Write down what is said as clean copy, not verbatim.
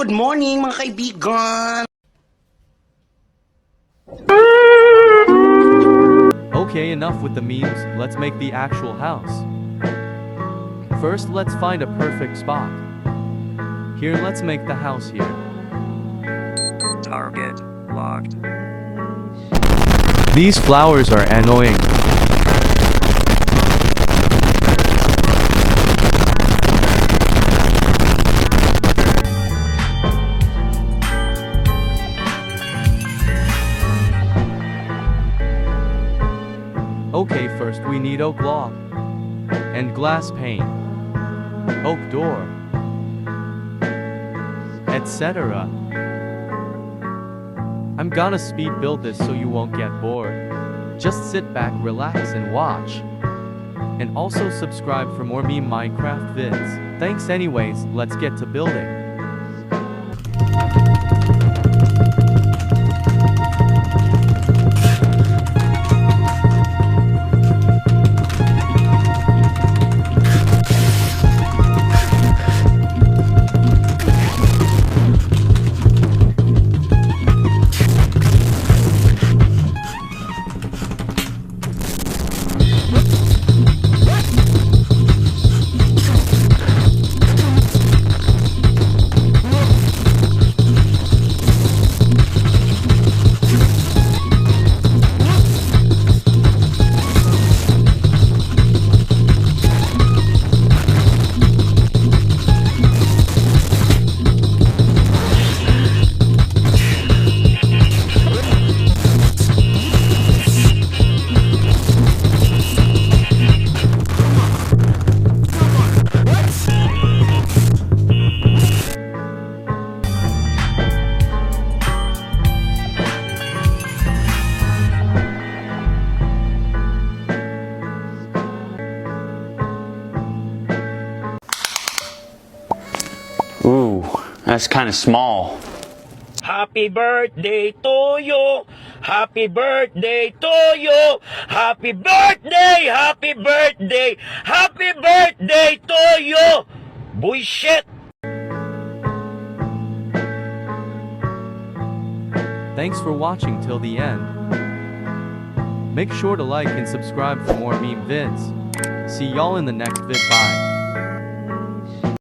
Good morning mga kaibigan! Okay, enough with the memes, let's make the actual house. First, let's find a perfect spot. Here, let's make the house here. Target locked. These flowers are annoying. Okay, first we need oak log and glass pane, oak door, etc. I'm gonna speed build this so you won't get bored. Just sit back, relax and watch. And also subscribe for more meme Minecraft vids. Thanks anyways, let's get to building. Ooh, that's kind of small. Happy birthday to you. Happy birthday to you. Happy birthday, happy birthday, happy birthday to you. Bullshit. Thanks for watching till the end. Make sure to like and subscribe for more meme vids. See y'all in the next vid, bye.